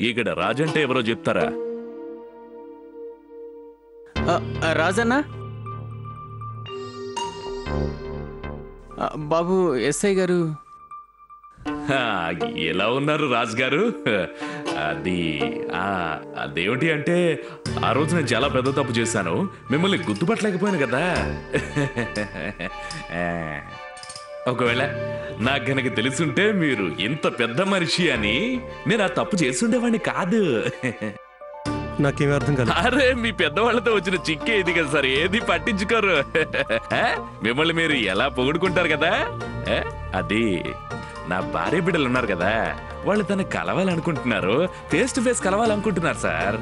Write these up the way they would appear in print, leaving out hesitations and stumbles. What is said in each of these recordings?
ఇక్కడ రాజంటే ఎవరో చెప్తారా? రాజన్నా బాబు ఎస్ఐ గారు ఎలా ఉన్నారు రాజు గారు? అదేమిటి అంటే ఆ రోజు నేను చాలా పెద్ద తప్పు చేశాను, మిమ్మల్ని గుర్తుపట్టలేకపోయాను కదా. ఒకవేళ నాకు గనక తెలుసుంటే మీరు ఇంత పెద్ద మనిషి అని నేను ఆ తప్పు చేస్తుండేవాడిని కాదు. నాకేమీ అర్థం కాదు. అరే మీ పెద్దవాళ్ళతో వచ్చిన చిక్కే ఇది కదా సార్, ఏది పట్టించుకోరు. మిమ్మల్ని మీరు ఎలా పొగుడుకుంటారు కదా. అది నా భార్య బిడ్డలు ఉన్నారు కదా, వాళ్ళు తను కలవాలనుకుంటున్నారు, ఫేస్ టు ఫేస్ కలవాలనుకుంటున్నారు సార్.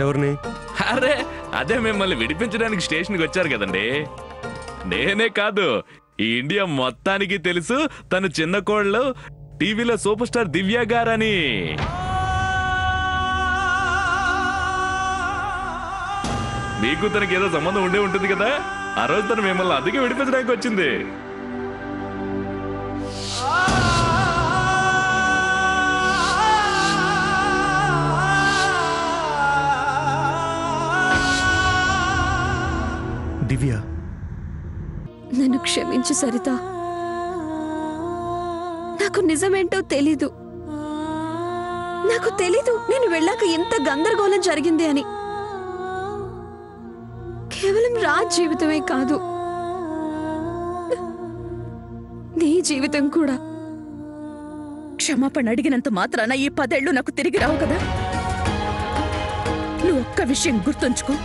ఎవరిని? అరే అదే మిమ్మల్ని విడిపించడానికి స్టేషన్కి వచ్చారు కదండి. నేనే కాదు, ఈ ఇండియా మొత్తానికి తెలుసు తను చిన్న కోళ్ళు టీవీలో సూపర్ స్టార్ దివ్య గారని. మీకు తనకి ఏదో సంబంధం ఉండే ఉంటుంది కదా. ఆ రోజు తను మిమ్మల్ని అందుకే విడిపించడానికి వచ్చింది. దివ్య, నన్ను క్షమించు సరిత. నాకు నిజమేంటో తెలీదు. నాకు తెలీదు నేను వెళ్ళాక ఎంత గందరగోళం జరిగింది అని. కేవలం రాజ్ జీవితమే కాదు, నీ జీవితం కూడా. క్షమాపణ అడిగినంత మాత్రాన ఈ 10 ఏళ్ళు నాకు తిరిగి రావు కదా. నువ్వు ఒక్క విషయం గుర్తుంచుకో,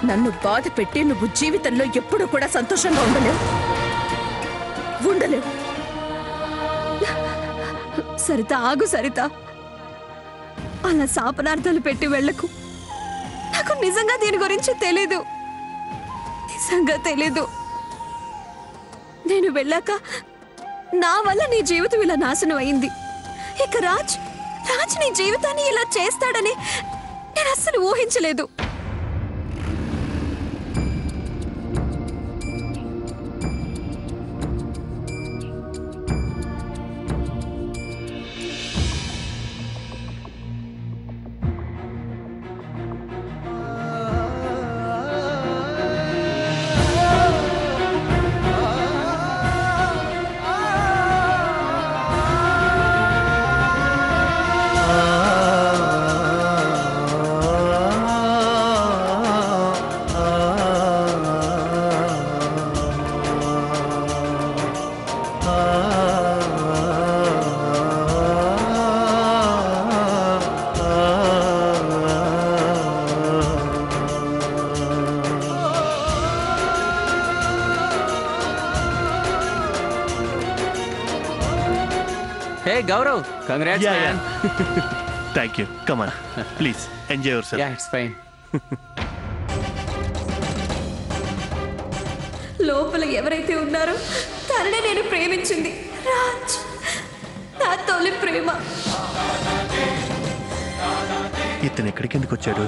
నన్ను బాధ పెట్టి నువ్వు జీవితంలో ఎప్పుడూ కూడా సంతోషంగా ఉండలేవు. సరిత ఆగు సరిత, అలా శాపనార్థాలు పెట్టి వెళ్ళకు. నాకు నిజంగా దీని గురించి తెలీదు, నిజంగా తెలీదు. నేను వెళ్ళాక నా వల్ల నీ జీవితం ఇలా నాశనం అయింది. ఇక రాజ్ నీ జీవితాన్ని ఇలా చేస్తాడని నేను అస్సలు ఊహించలేదు. Hey Gaurav, congrats man. Thank you. Come on. Please enjoy yourself. Yeah, it's fine. లోపల ఎవరైతే ఉన్నారో తననే నేను ప్రేమించింది. రాజ్ నా తొలి ప్రేమ. ఇతను ఎక్కడికి ఎందుకు వచ్చాడు?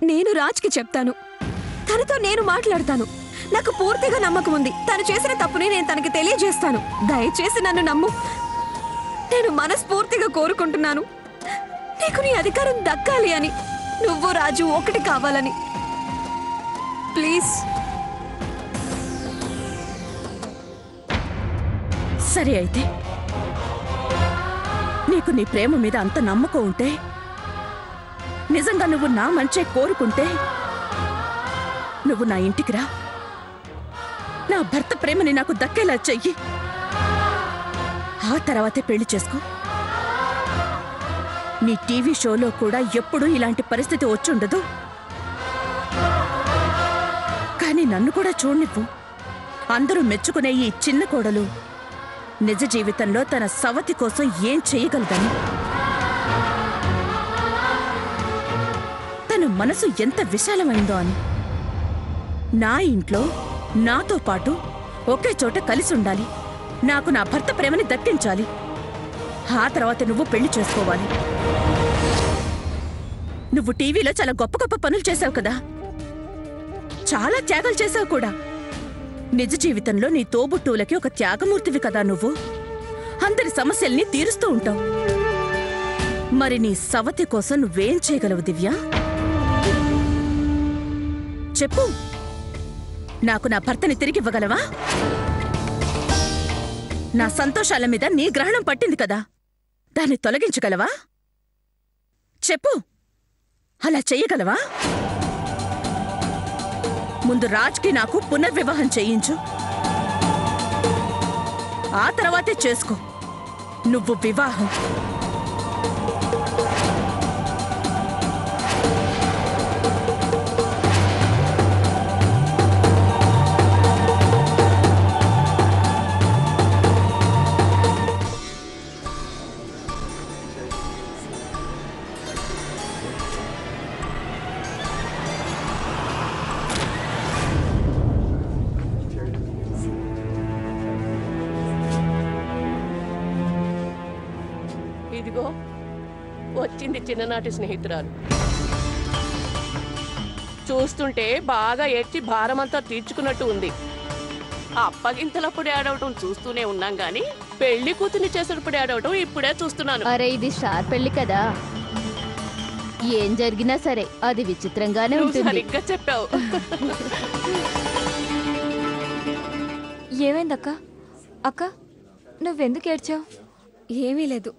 నేను రాజ్కి చెప్తాను, తనతో నేను మాట్లాడతాను. నాకు పూర్తిగా నమ్మకం ఉంది. తను చేసిన తప్పుని నేను తనకి తెలియజేస్తాను. దయచేసి నన్ను నమ్ము. నేను మనస్ఫూర్తిగా కోరుకుంటున్నాను, నీకు నీ అధికారం దక్కాలి అని, నువ్వు రాజు ఒకటి కావాలని. ప్లీజ్. సరే అయితే, నీకు నీ ప్రేమ మీద అంత నమ్మకం ఉంటే, నిజంగా నువ్వు నా మంచే కోరుకుంటే, నువ్వు నా ఇంటికి రా, నా భర్త ప్రేమని నాకు దక్కేలా చెయ్యి. ఆ తర్వాతే పెళ్లి చేసుకో. నీ టీవీ షోలో కూడా ఎప్పుడూ ఇలాంటి పరిస్థితి వచ్చుండదు. కానీ నన్ను కూడా చూడనివ్వు. అందరూ మెచ్చుకునే ఈ చిన్న కోడలు నిజ జీవితంలో తన సవతి కోసం ఏం చేయగలదని, తన మనసు ఎంత విశాలమైందో అని. నా ఇంట్లో నాతో పాటు ఒకే చోట కలిసి ఉండాలి. నాకు నా భర్త ప్రేమని దక్కించాలి. ఆ తర్వాత నువ్వు పెళ్లి చేసుకోవాలి. నువ్వు టీవీలో చాలా గొప్ప గొప్ప పనులు చేశావు కదా, చాలా త్యాగాలు చేశావు కూడా. నిజ జీవితంలో నీ తోబుట్టువులకి ఒక త్యాగమూర్తివి కదా నువ్వు. అందరి సమస్యల్ని తీరుస్తూ ఉంటావు. మరి నీ సవతి కోసం నువ్వేం చేయగలవు దివ్య? చెప్పు. నాకు నా భర్తని తిరిగివ్వగలవా? నా సంతోషాల మీద నీ గ్రహణం పట్టింది కదా, దాన్ని తొలగించగలవా? చెప్పు. అలా చెయ్యగలవా? ముందు రాజ్కి నాకు పునర్వివాహం చేయించు. ఆ తర్వాతే చేసుకో నువ్వు వివాహం. ఇదిగో వచ్చింది చిన్ననాటి స్నేహితురాలు. చూస్తుంటే బాగా ఏడ్చి భారమంతా తీర్చుకున్నట్టు ఉంది. అప్పగింతలప్పుడు ఏడవటం చూస్తూనే ఉన్నాం గాని పెళ్లి కూతుర్ని చేసినప్పుడు ఏడవటం ఇప్పుడే చూస్తున్నాను. అరే ఇది స్టార్ పెళ్లి కదా, ఏం జరిగినా సరే అది విచిత్రంగానే నువ్వు ఉంటుంది. సరిగ్గా చెప్పావు. ఏమైందక్క? అక్క నువ్వెందుకు ఏడ్చావు? ఏమీ లేదు.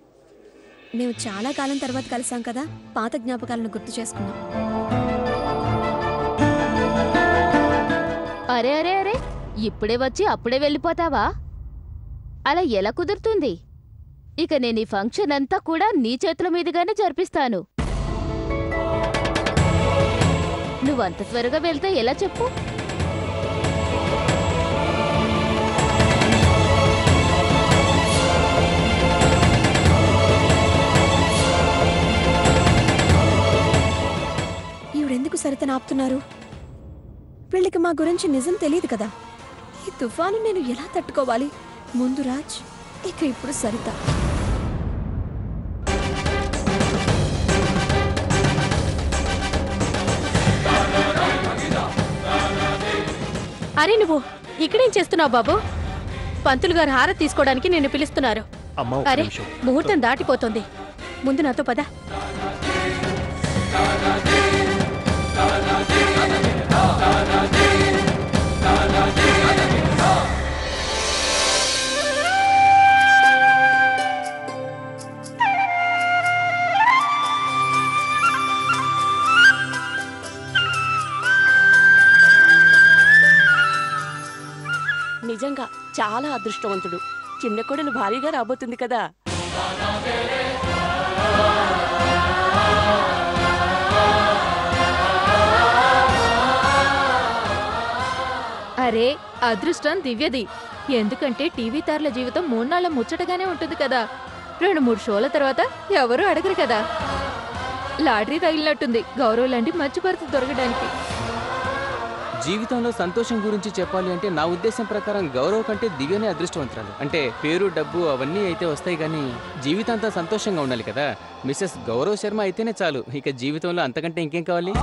మేము చాలా కాలం తర్వాత కలిసాం కదా, పాత జ్ఞాపకాలను గుర్తు చేసుకున్నాం. అరే అరే అరే ఇప్పుడే వచ్చి అప్పుడే వెళ్ళిపోతావా? అలా ఎలా కుదురుతుంది? ఇక నేను ఈ ఫంక్షన్ అంతా కూడా నీ చేతుల మీదుగానే జరిపిస్తాను. నువ్వంత త్వరగా వెళ్తే ఎలా చెప్పు? ఈవిడెందుకు సరితను ఆపుతున్నారు? వీళ్ళకి మా గురించి నిజం తెలియదు కదా. ఈ తుఫాను నేను ఎలా తట్టుకోవాలి? ముందు రాజ్, ఇక ఇప్పుడు సరిత. అరే నువ్వు ఇక్కడేం చేస్తున్నావు బాబు? పంతులు గారు హారతి తీసుకోవడానికి నిన్ను పిలుస్తున్నారు. అమ్మా ఒక్క అరే నిమిషం. ముహూర్తం దాటిపోతుంది, ముందు నాతో పద. నిజంగా చాలా అదృష్టవంతుడు. చిన్న కొడలు భారీగా రాబోతుంది కదా. అరే అదృష్టం దివ్యది. ఎందుకంటే టీవీ తారల జీవితం 3 నాళ్ళ ముచ్చటగానే ఉంటుంది కదా. 2-3 షోల తర్వాత ఎవరూ అడగరు కదా. లాటరీ తగిలినట్టుంది గౌరవ్ లాంటి మంచి భర్త దొరకడానికి. జీవితంలో సంతోషం గురించి చెప్పాలి అంటే నా ఉద్దేశం ప్రకారం గౌరవ్ కంటే దివ్యనే అదృష్టవంతురాలు. అంటే పేరు డబ్బు అవన్నీ అయితే వస్తాయి కానీ జీవితాంతా సంతోషంగా ఉండాలి కదా. మిస్సెస్ గౌరవ్ శర్మ అయితేనే చాలు. ఇక జీవితంలో అంతకంటే ఇంకేం కావాలి?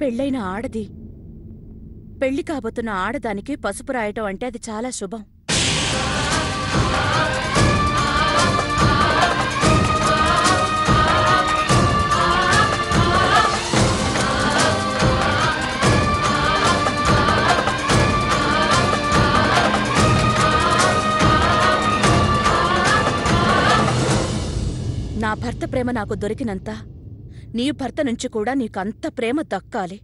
పెళ్ళైన ఆడది, పెళ్లి కాబోతున్న ఆడదానికి పసుపు రాయటం అంటే అది చాలా శుభం. నా భర్త ప్రేమ నాకు దొరికినంత నీ భర్త నుంచి కూడా నీకంత ప్రేమ దక్కాలి.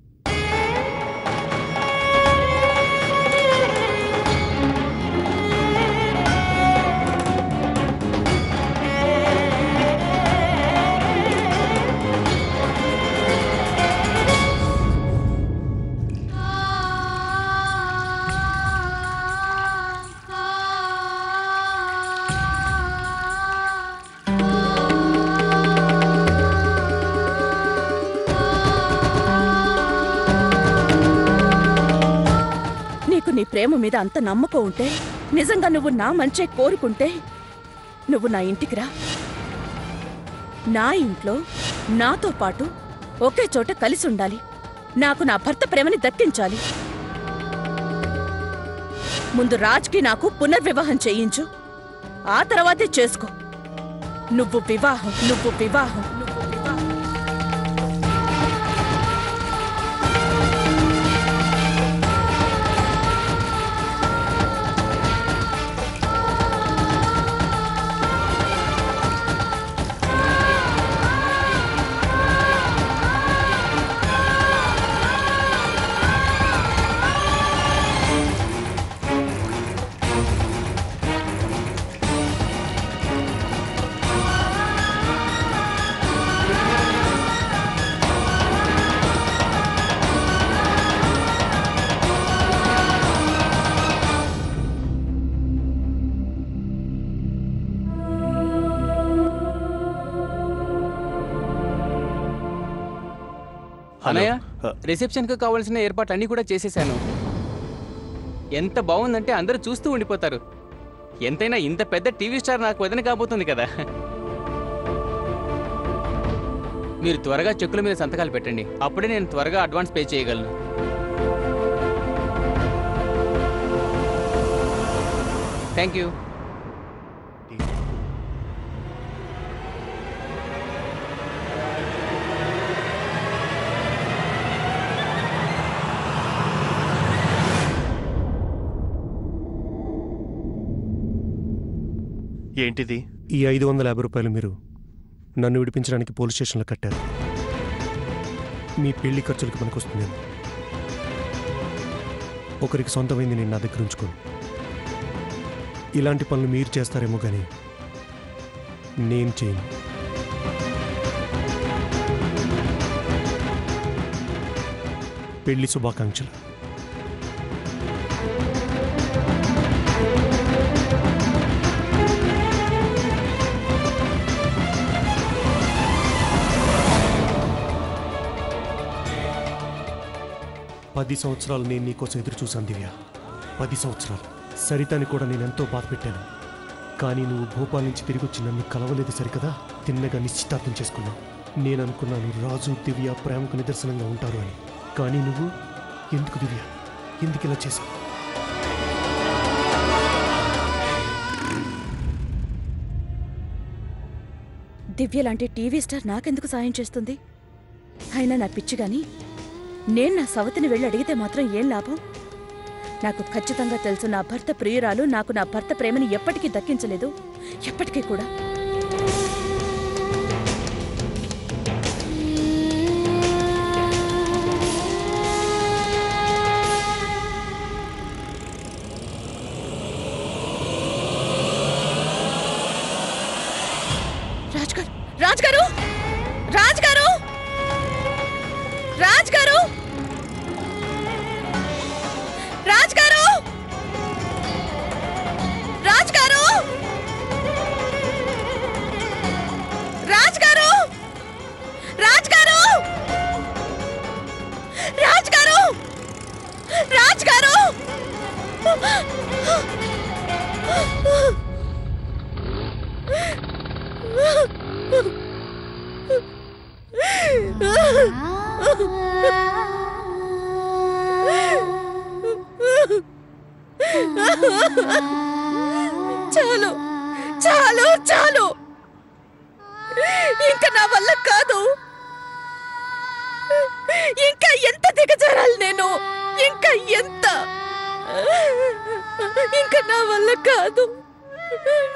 నీ ప్రేమ మీద అంత నమ్మకం ఉంటే, నిజంగా నువ్వు నా మంచే కోరుకుంటే నువ్వు నా ఇంటికి రా. నా ఇంట్లో నాతో పాటు ఒకే చోట కలిసి ఉండాలి. నాకు నా భర్త ప్రేమని దక్కించాలి. ముందు రాజ్కి నాకు పునర్వివాహం చేయించు, ఆ తర్వాతే చేసుకో. నువ్వు వివాహం. అన్నయ్య, రిసెప్షన్ కు కావాల్సిన ఏర్పాట్లన్నీ కూడా చేసేశాను. ఎంత బాగుందంటే అందరూ చూస్తూ ఉండిపోతారు. ఎంతైనా ఇంత పెద్ద టీవీ స్టార్ నాకు వదిన కాబోతుంది కదా. మీరు త్వరగా చెక్కుల మీద సంతకాలు పెట్టండి, అప్పుడే నేను త్వరగా అడ్వాన్స్ పే చేయగలను. Thank you. ఏంటిది? ఈ 550 రూపాయలు మీరు నన్ను విడిపించడానికి పోలీస్ స్టేషన్లో కట్టారు. మీ పెళ్లి ఖర్చులకు పనికొస్తుందేమో. ఒకరికి సొంతమైంది నేను నా దగ్గర ఉంచుకోను. ఇలాంటి పనులు మీరు చేస్తారేమో కానీ నేను చేయను. పెళ్లి శుభాకాంక్షలు. పది సంవత్సరాలు నేను నీకోసం ఎదురు చూశాను దివ్య. 10 సంవత్సరాలు. సరితని కూడా నేనెంతో బాధ పెట్టాను. కానీ నువ్వు భోపాల్ నుంచి తిరిగి వచ్చి నన్ను కలవలేదు సరికదా. తిన్నగా నిశ్చితార్థం చేసుకున్నావు. నేను అనుకున్నాను రాజు దివ్య ప్రేమకు నిదర్శనంగా ఉంటారు అని. కానీ నువ్వు ఎందుకు దివ్య, ఎందుకు ఇలా చేశావు? దివ్య లాంటి టీవీ స్టార్ నాకెందుకు సాయం చేస్తుంది? అయినా నా పిచ్చి గాని నేను నా సవతిని వెళ్ళి అడిగితే మాత్రం ఏం లాభం? నాకు ఖచ్చితంగా తెలుసు, నా భర్త ప్రియురాలు నాకు నా భర్త ప్రేమని ఎప్పటికీ దక్కించలేదు, ఎప్పటికీ కూడా. రాజ్ గారు, రాజ్ గారు, రాజ్ గారు, రాజ్ గారు, రాజ్ గారు, రాజ్ గారు, రాజ్ గారు, రాజ్ గారు, రాజ్ గారు. చాలు, చాలు, చాలు. ఇంకా నా వల్ల కాదు. ఇంకా ఎంత దిగజారాలి నేను? ఇంకా ఎంత? ఇంకా నా వల్ల కాదు,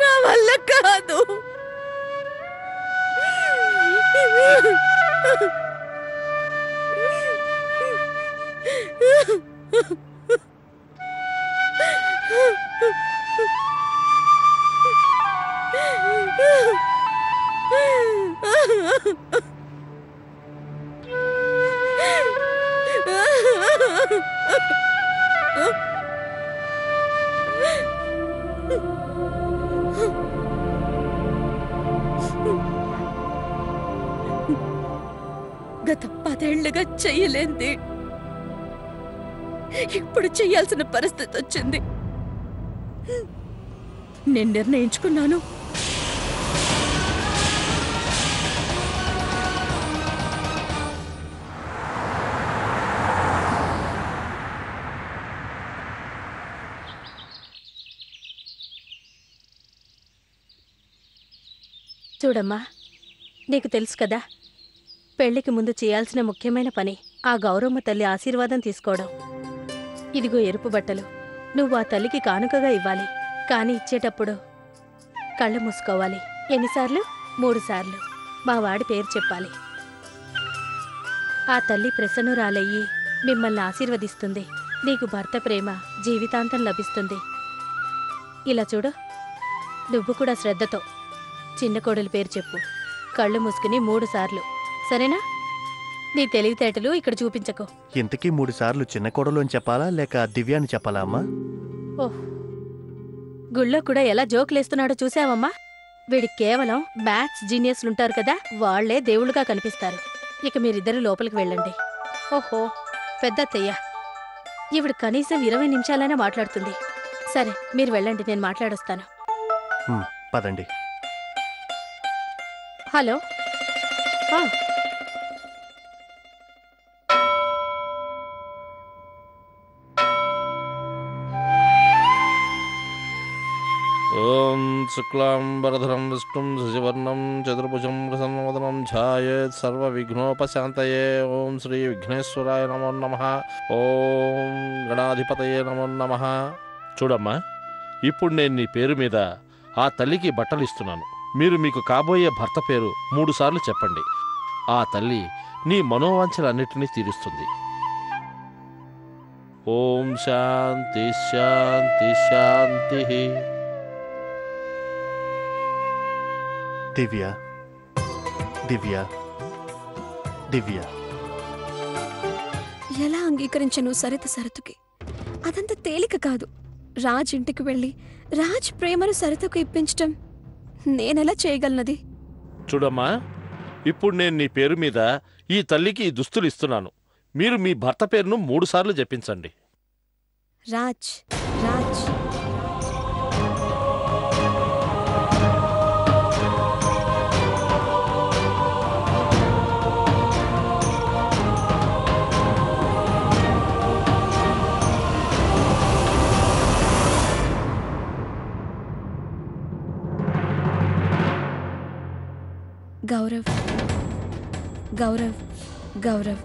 నా వల్ల కాదు. గత 10 ఏళ్లుగా చెయ్యలేంది ఇప్పుడు చెయ్యాల్సిన పరిస్థితి వచ్చింది. నేను నిర్ణయించుకున్నాను. చూడమ్మా, నీకు తెలుసు కదా, పెళ్లికి ముందు చేయాల్సిన ముఖ్యమైన పని ఆ గౌరమ్మ తల్లి ఆశీర్వాదం తీసుకోవడం. ఇదిగో ఎరుపు బట్టలు, నువ్వు ఆ తల్లికి కానుకగా ఇవ్వాలి. కానీ ఇచ్చేటప్పుడు కళ్ళు మూసుకోవాలి. ఎన్నిసార్లు? 3 సార్లు మా వాడి పేరు చెప్పాలి. ఆ తల్లి ప్రసన్నురాలయ్యి మిమ్మల్ని ఆశీర్వదిస్తుంది. నీకు భర్త ప్రేమ జీవితాంతం లభిస్తుంది. ఇలా చూడు, నువ్వు కూడా శ్రద్ధతో చిన్న కోడలి పేరు చెప్పు. కళ్ళు మూసుకుని 3 సార్లు, సరేనా? నీ తెలివితేటలు ఇక్కడ చూపించకు. ఇంతకీ 3 సార్లు చిన్న కోడలు అని చెప్పాలా లేక దివ్య అని చెప్పాలా అమ్మా? ఓహ్, గుళ్ళో కూడా ఎలా జోకులేస్తున్నాడో చూసావమ్మా? వీడికి కేవలం మ్యాథ్స్ జీనియస్లుంటారు కదా, వాళ్లే దేవుళ్ళుగా కనిపిస్తారు. ఇక మీరిద్దరు లోపలికి వెళ్ళండి. ఓహో, పెద్దత్తయ్య, ఈవిడ కనీసం 20 నిమిషాలైనా మాట్లాడుతుంది. సరే, మీరు వెళ్ళండి, నేను మాట్లాడొస్తాను. పదండి. హలో. ఓం శుక్లాంబరధరం విష్ణుం శశివర్ణం చతుర్భుజం ప్రసన్నవదనం ఛాయేత్ సర్వవిఘ్నోపశాంతయే. ఓం శ్రీ విఘ్నేశ్వరాయ నమో నమః. ఓం గణాధిపతయే నమో నమః. చూడమ్మా, ఇప్పుడు నేను నీ పేరు మీద ఆ తల్లికి బట్టలు ఇస్తున్నాను. మీరు మీకు కాబోయే భర్త పేరు 3 సార్లు చెప్పండి. ఆ తల్లి నీ మనోవాంఛలన్నిటినీ తీరుస్తుంది. ఓం శాంతి శాంతి శాంతి. దివ్య, దివ్య, దివ్య. ఎలా అంగీకరించను సరిత సరతుకి? అదంత తేలిక కాదు. రాజ్ ఇంటికి వెళ్ళి రాజ్ ప్రేమను సరితకు ఇప్పించటం నేనెలా చేయగలనది? చూడమ్మా, ఇప్పుడు నేను నీ పేరు మీద ఈ తల్లికి ఈ దుస్తులు ఇస్తున్నాను. మీరు మీ భర్త పేరును 3 సార్లు జపించండి. రాజ్, రాజ్. గౌరవ్, గౌరవ్, గౌరవ్.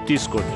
తీసుకోండి.